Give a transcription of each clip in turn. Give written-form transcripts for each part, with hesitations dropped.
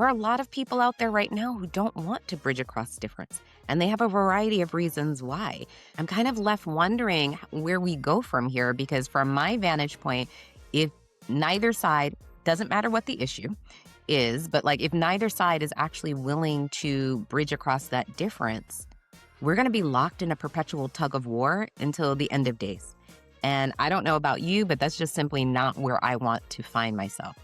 there are a lot of people out there right now who don't want to bridge across difference, and they have a variety of reasons why. I'm kind of left wondering where we go from here because, from my vantage point, if neither side, doesn't matter what the issue is, but like if neither side is actually willing to bridge across that difference, we're going to be locked in a perpetual tug of war until the end of days. And I don't know about you, but that's just simply not where I want to find myself.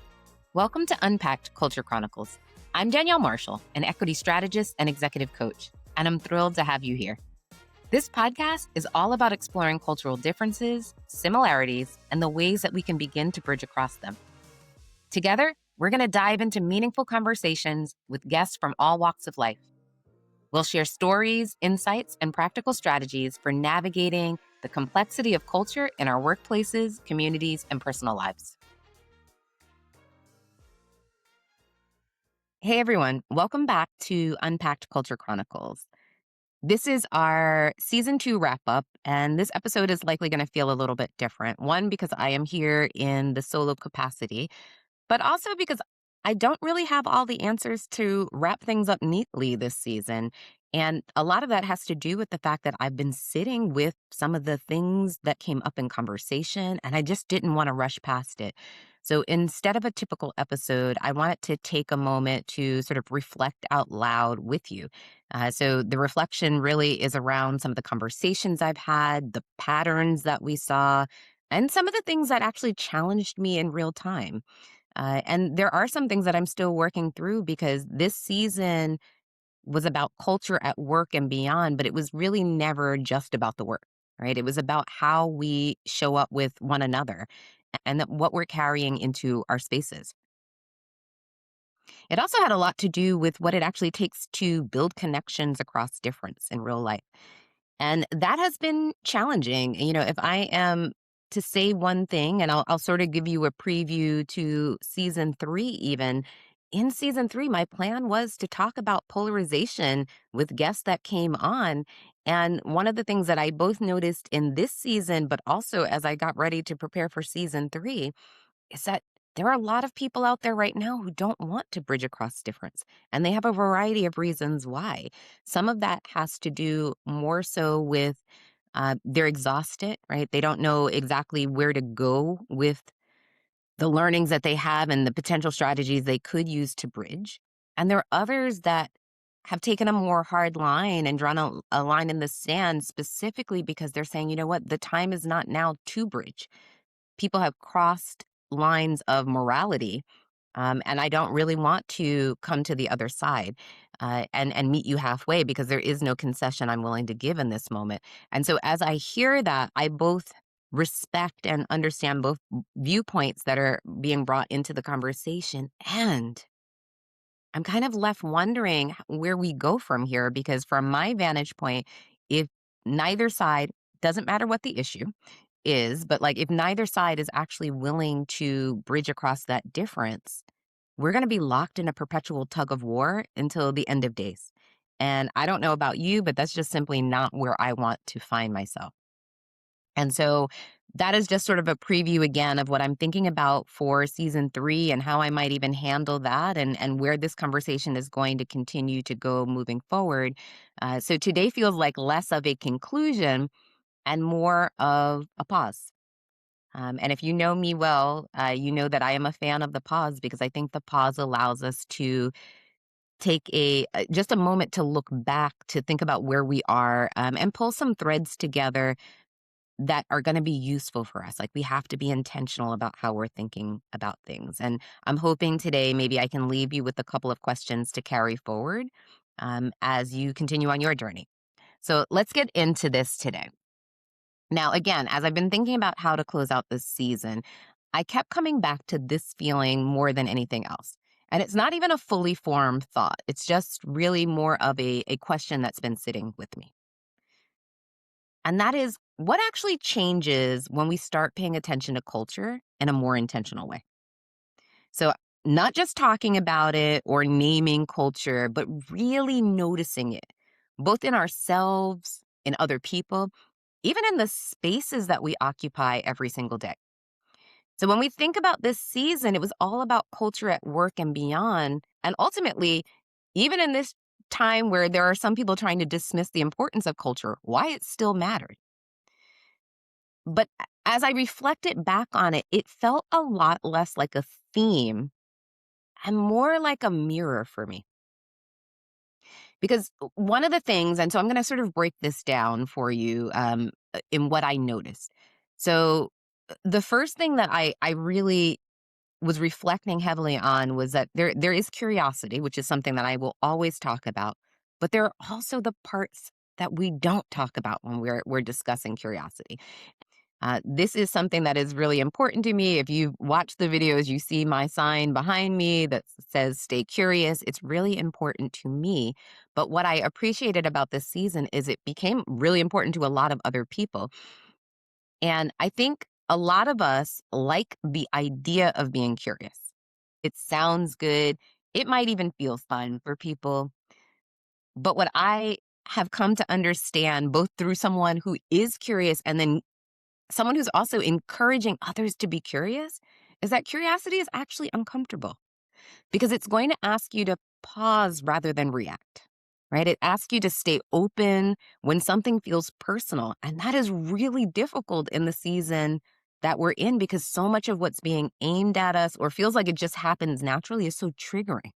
Welcome to Unpacked Culture Chronicles. I'm Danielle Marshall, an equity strategist and executive coach, and I'm thrilled to have you here. This podcast is all about exploring cultural differences, similarities, and the ways that we can begin to bridge across them. Together, we're going to dive into meaningful conversations with guests from all walks of life. We'll share stories, insights, and practical strategies for navigating the complexity of culture in our workplaces, communities, and personal lives. Hey everyone, welcome back to Unpacked Culture Chronicles. This is our season 2 wrap up, and this episode is likely going to feel a little bit different. One, because I am here in the solo capacity, but also because I don't really have all the answers to wrap things up neatly this season. And a lot of that has to do with the fact that I've been sitting with some of the things that came up in conversation, and I just didn't want to rush past it. So instead of a typical episode, I wanted to take a moment to sort of reflect out loud with you. So the reflection really is around some of the conversations I've had, the patterns that we saw, and some of the things that actually challenged me in real time. And there are some things that I'm still working through because this season was about culture at work and beyond, but it was really never just about the work, right? It was about how we show up with one another and what we're carrying into our spaces. It also had a lot to do with what it actually takes to build connections across difference in real life. And that has been challenging. If I am to say one thing, and I'll sort of give you a preview to season 3, even. In season 3, my plan was to talk about polarization with guests that came on. And one of the things that I both noticed in this season, but also as I got ready to prepare for season 3, is that there are a lot of people out there right now who don't want to bridge across difference, and they have a variety of reasons why. Some of that has to do more so with they're exhausted, right? They don't know exactly where to go with the learnings that they have and the potential strategies they could use to bridge. And there are others that have taken a more hard line and drawn a line in the sand specifically because they're saying, you know what, the time is not now to bridge. People have crossed lines of morality, and I don't really want to come to the other side and meet you halfway because there is no concession I'm willing to give in this moment. And so as I hear that, I both respect and understand both viewpoints that are being brought into the conversation. And I'm kind of left wondering where we go from here because, from my vantage point, if neither side, doesn't matter what the issue is, but like if neither side is actually willing to bridge across that difference, we're going to be locked in a perpetual tug of war until the end of days. And I don't know about you, but that's just simply not where I want to find myself. And so that is just sort of a preview again of what I'm thinking about for season 3 and how I might even handle that and where this conversation is going to continue to go moving forward. So today feels like less of a conclusion and more of a pause. And if you know me well, you know that I am a fan of the pause because I think the pause allows us to take just a moment to look back, to think about where we are, and pull some threads together that are going to be useful for us. Like, we have to be intentional about how we're thinking about things. And I'm hoping today maybe I can leave you with a couple of questions to carry forward as you continue on your journey. So let's get into this today. Now, again, as I've been thinking about how to close out this season, I kept coming back to this feeling more than anything else. And it's not even a fully formed thought. It's just really more of a question that's been sitting with me. And that is, what actually changes when we start paying attention to culture in a more intentional way? So, not just talking about it or naming culture, but really noticing it, both in ourselves, in other people, even in the spaces that we occupy every single day. So when we think about this season, it was all about culture at work and beyond. And ultimately, even in this time where there are some people trying to dismiss the importance of culture, why it still mattered. But as I reflected back on it, it felt a lot less like a theme and more like a mirror for me. Because one of the things, and so I'm going to sort of break this down for you in what I noticed. So the first thing that I really was reflecting heavily on was that there is curiosity, which is something that I will always talk about, but there are also the parts that we don't talk about when we're discussing curiosity. This is something that is really important to me. If you watch the videos, you see my sign behind me that says stay curious. It's really important to me. But what I appreciated about this season is it became really important to a lot of other people. And I think a lot of us like the idea of being curious. It sounds good. It might even feel fun for people. But what I have come to understand, both through someone who is curious and then someone who's also encouraging others to be curious, is that curiosity is actually uncomfortable because it's going to ask you to pause rather than react, right? It asks you to stay open when something feels personal. And that is really difficult in the season that we're in because so much of what's being aimed at us or feels like it just happens naturally is so triggering.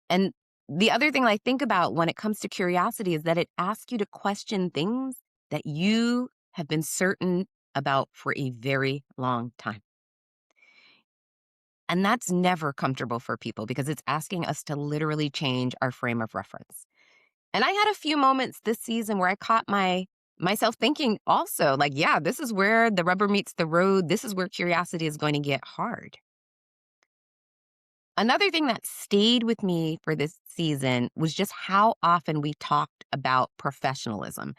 And the other thing I think about when it comes to curiosity is that it asks you to question things that you have been certain about for a very long time. And that's never comfortable for people because it's asking us to literally change our frame of reference. And I had a few moments this season where I caught myself thinking also like, yeah, this is where the rubber meets the road. This is where curiosity is going to get hard. Another thing that stayed with me for this season was just how often we talked about professionalism.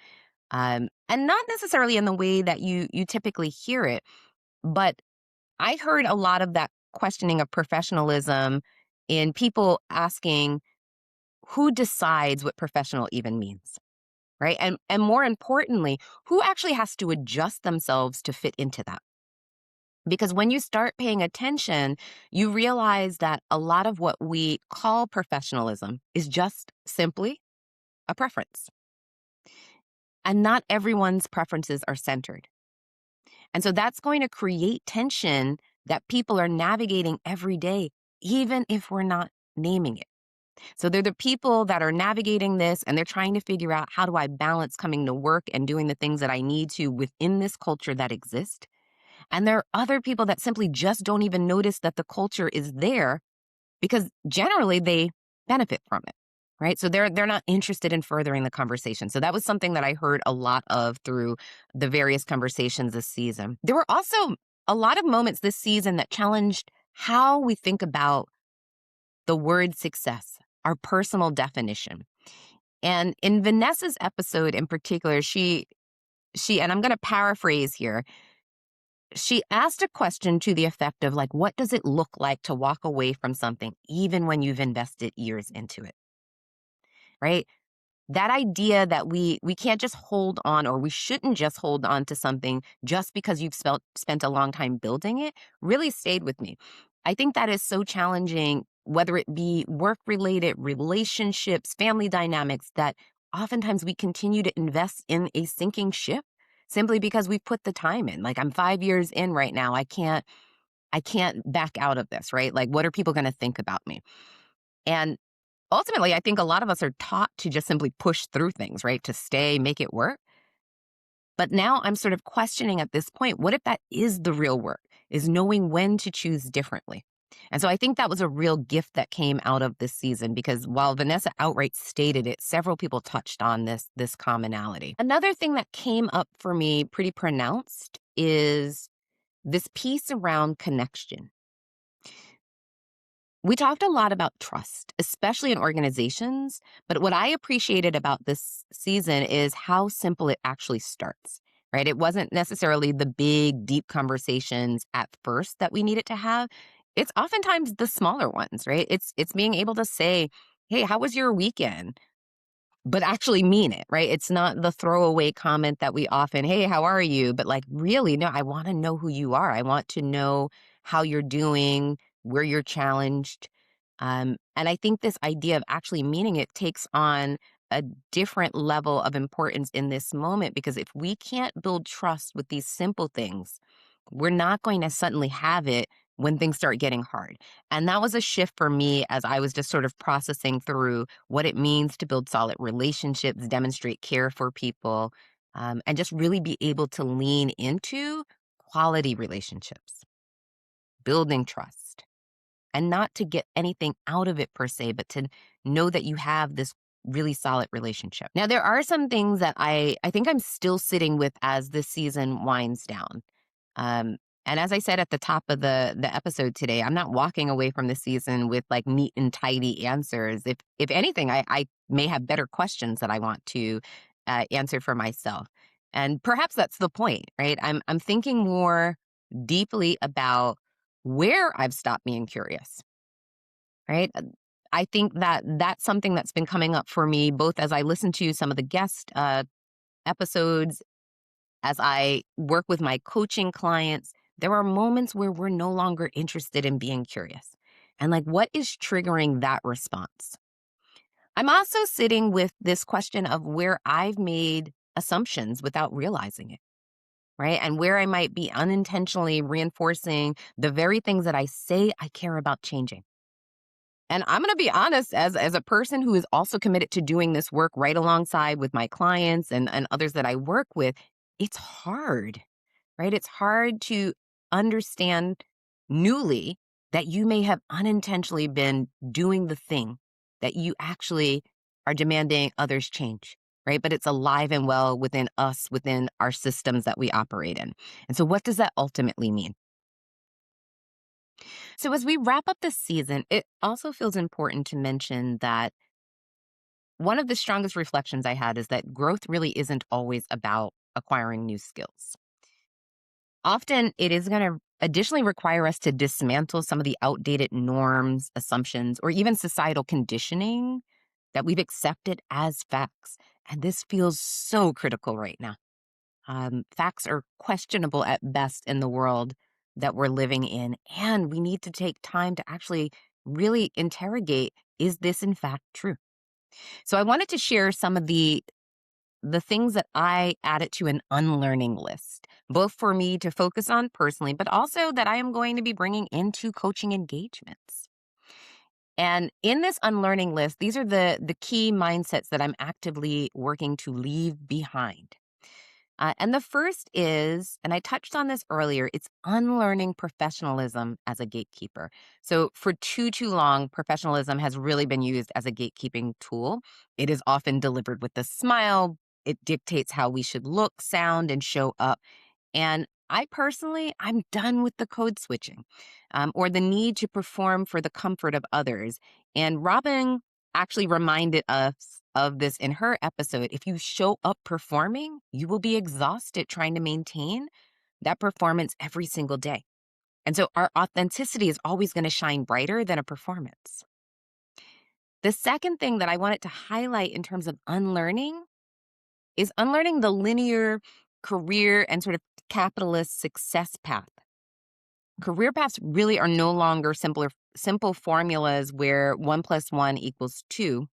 And not necessarily in the way that you typically hear it, but I heard a lot of that questioning of professionalism in people asking who decides what professional even means, right? And more importantly, who actually has to adjust themselves to fit into that? Because when you start paying attention, you realize that a lot of what we call professionalism is just simply a preference. And not everyone's preferences are centered. And so that's going to create tension that people are navigating every day, even if we're not naming it. So they're the people that are navigating this and they're trying to figure out how do I balance coming to work and doing the things that I need to within this culture that exists. And there are other people that simply just don't even notice that the culture is there because generally they benefit from it. Right. So they're not interested in furthering the conversation. So that was something that I heard a lot of through the various conversations this season. There were also a lot of moments this season that challenged how we think about the word success, our personal definition. And in Vanessa's episode in particular, she and I'm going to paraphrase here, she asked a question to the effect of like, what does it look like to walk away from something even when you've invested years into it? Right? That idea that we can't just hold on or we shouldn't just hold on to something just because you've spent a long time building it really stayed with me. I think that is so challenging, whether it be work related, relationships, family dynamics, that oftentimes we continue to invest in a sinking ship simply because we've put the time in. Like I'm 5 years in right now. I can't back out of this, right? Like, what are people going to think about me? And ultimately, I think a lot of us are taught to just simply push through things, right? To stay, make it work. But now I'm sort of questioning at this point, what if that is the real work, is knowing when to choose differently? And so I think that was a real gift that came out of this season because while Vanessa outright stated it, several people touched on this commonality. Another thing that came up for me pretty pronounced is this piece around connection. We talked a lot about trust, especially in organizations. But what I appreciated about this season is how simple it actually starts, right? It wasn't necessarily the big, deep conversations at first that we needed to have. It's oftentimes the smaller ones, right? It's being able to say, hey, how was your weekend? but actually mean it, right? It's not the throwaway comment that we often, hey, how are you? But like, really, no, I want to know who you are. I want to know how you're doing, where you're challenged. And I think this idea of actually meaning it takes on a different level of importance in this moment, because if we can't build trust with these simple things, we're not going to suddenly have it when things start getting hard. And that was a shift for me as I was just sort of processing through what it means to build solid relationships, demonstrate care for people, and just really be able to lean into quality relationships, building trust, and not to get anything out of it per se, but to know that you have this really solid relationship. Now, there are some things that I think I'm still sitting with as this season winds down. Um, and as I said at the top of the episode today, I'm not walking away from the season with like neat and tidy answers. If anything, I may have better questions that I want to answer for myself. And perhaps that's the point, right? I'm thinking more deeply about where I've stopped being curious, right? I think that that's something that's been coming up for me both as I listen to some of the guest episodes, as I work with my coaching clients. There are moments where we're no longer interested in being curious. And like, what is triggering that response? I'm also sitting with this question of where I've made assumptions without realizing it, right? And where I might be unintentionally reinforcing the very things that I say I care about changing. And I'm going to be honest, as a person who is also committed to doing this work right alongside with my clients and others that I work with, it's hard, right? It's hard to understand newly that you may have unintentionally been doing the thing that you actually are demanding others change, right? But it's alive and well within us, within our systems that we operate in. And so, what does that ultimately mean? So, as we wrap up this season, it also feels important to mention that one of the strongest reflections I had is that growth really isn't always about acquiring new skills. Often it is going to additionally require us to dismantle some of the outdated norms, assumptions, or even societal conditioning that we've accepted as facts. And this feels so critical right now. Facts are questionable at best in the world that we're living in. And we need to take time to actually really interrogate, is this in fact true? So I wanted to share some of the things that I added to an unlearning list, both for me to focus on personally, but also that I am going to be bringing into coaching engagements. And in this unlearning list, these are the key mindsets that I'm actively working to leave behind. And the first is, and I touched on this earlier, it's unlearning professionalism as a gatekeeper. So for too long, professionalism has really been used as a gatekeeping tool. It is often delivered with a smile. It dictates how we should look, sound, and show up. And I personally, I'm done with the code switching, or the need to perform for the comfort of others. And Robin actually reminded us of this in her episode. If you show up performing, you will be exhausted trying to maintain that performance every single day. And so our authenticity is always going to shine brighter than a performance. The second thing that I wanted to highlight in terms of unlearning is unlearning the linear career and sort of capitalist success path. Career paths really are no longer simple formulas where 1 + 1 = 2.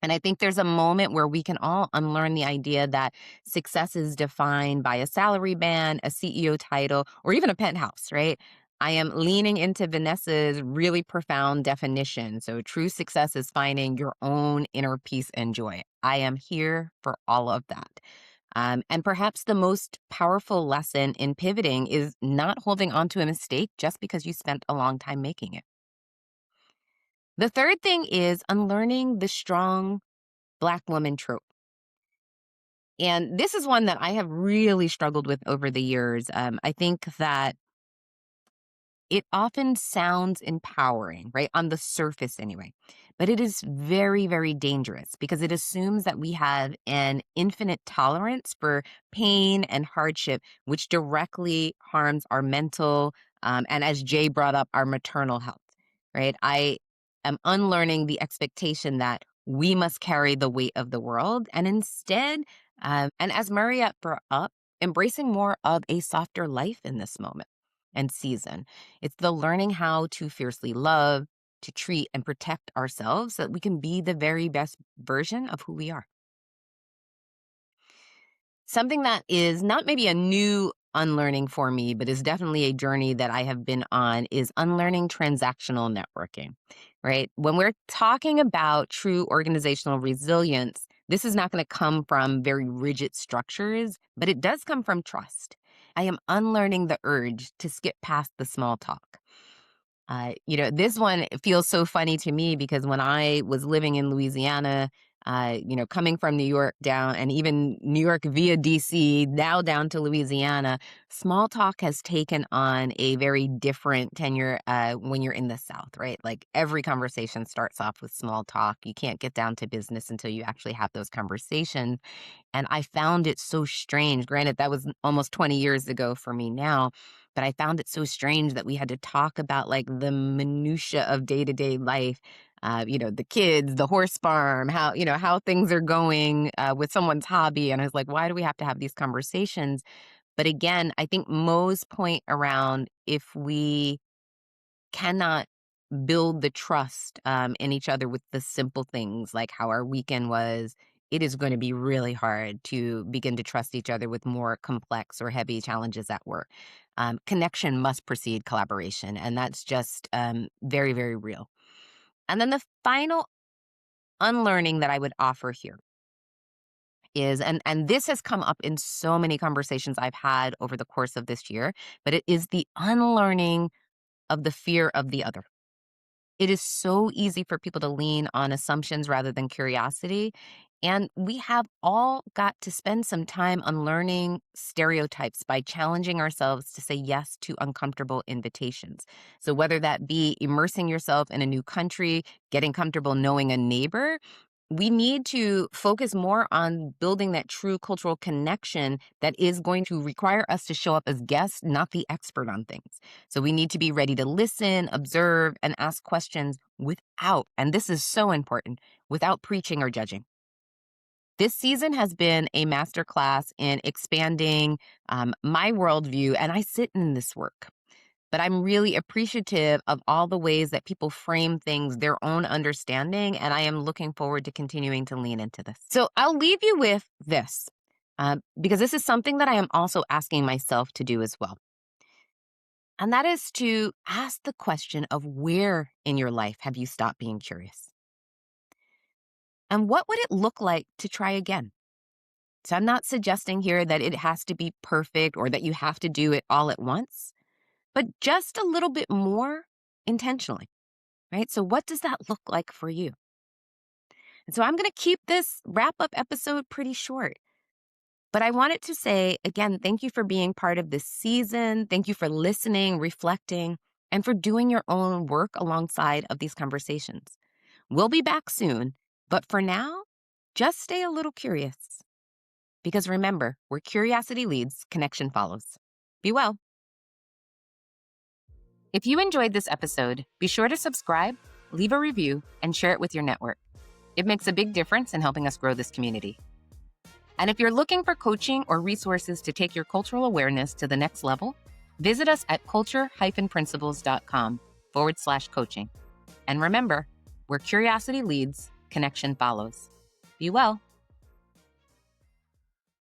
And I think there's a moment where we can all unlearn the idea that success is defined by a salary band, a CEO title, or even a penthouse, right? I am leaning into Vanessa's really profound definition. So, true success is finding your own inner peace and joy. I am here for all of that. And perhaps the most powerful lesson in pivoting is not holding on to a mistake just because you spent a long time making it. The third thing is unlearning the strong Black woman trope. And this is one that I have really struggled with over the years. I think that it often sounds empowering, right? On the surface, anyway. But it is very, very dangerous because it assumes that we have an infinite tolerance for pain and hardship, which directly harms our mental, and as Jay brought up, our maternal health, right? I am unlearning the expectation that we must carry the weight of the world. And instead, and as Mariette brought up, embracing more of a softer life in this moment and season. It's the learning how to fiercely love, to treat and protect ourselves so that we can be the very best version of who we are. Something that is not maybe a new unlearning for me, but is definitely a journey that I have been on is unlearning transactional networking, right? When we're talking about true organizational resilience, this is not going to come from very rigid structures, but it does come from trust. I am unlearning the urge to skip past the small talk. This one feels so funny to me because when I was living in Louisiana, coming from New York down and even New York via DC, now down to Louisiana, small talk has taken on a very different tenure when you're in the South, right? Like every conversation starts off with small talk. You can't get down to business until you actually have those conversations. And I found it so strange. Granted, that was almost 20 years ago for me now, but I found it so strange that we had to talk about like the minutia of day-to-day life. The kids, the horse farm, how things are going with someone's hobby. And I was like, why do we have to have these conversations? But again, I think Mo's point around if we cannot build the trust in each other with the simple things like how our weekend was, it is going to be really hard to begin to trust each other with more complex or heavy challenges at work. Connection must precede collaboration, and that's just very, very real. And then the final unlearning that I would offer here is, and this has come up in so many conversations I've had over the course of this year, but it is the unlearning of the fear of the other. It is so easy for people to lean on assumptions rather than curiosity. And we have all got to spend some time unlearning stereotypes by challenging ourselves to say yes to uncomfortable invitations. So, whether that be immersing yourself in a new country, getting comfortable knowing a neighbor, we need to focus more on building that true cultural connection that is going to require us to show up as guests, not the expert on things. So we need to be ready to listen, observe, and ask questions without, and this is so important, without preaching or judging. This season has been a masterclass in expanding my worldview, and I sit in this work. But I'm really appreciative of all the ways that people frame things, their own understanding, and I am looking forward to continuing to lean into this. So I'll leave you with this, because this is something that I am also asking myself to do as well. And that is to ask the question of where in your life have you stopped being curious? And what would it look like to try again? So I'm not suggesting here that it has to be perfect or that you have to do it all at once, but just a little bit more intentionally, right? So what does that look like for you? And so I'm going to keep this wrap up episode pretty short. But I wanted to say, again, thank you for being part of this season. Thank you for listening, reflecting, and for doing your own work alongside of these conversations. We'll be back soon, but for now, just stay a little curious. Because remember, where curiosity leads, connection follows. Be well. If you enjoyed this episode, be sure to subscribe, leave a review, and share it with your network. It makes a big difference in helping us grow this community. And if you're looking for coaching or resources to take your cultural awareness to the next level, visit us at culture-principles.com/coaching. And remember, where curiosity leads, connection follows. Be well.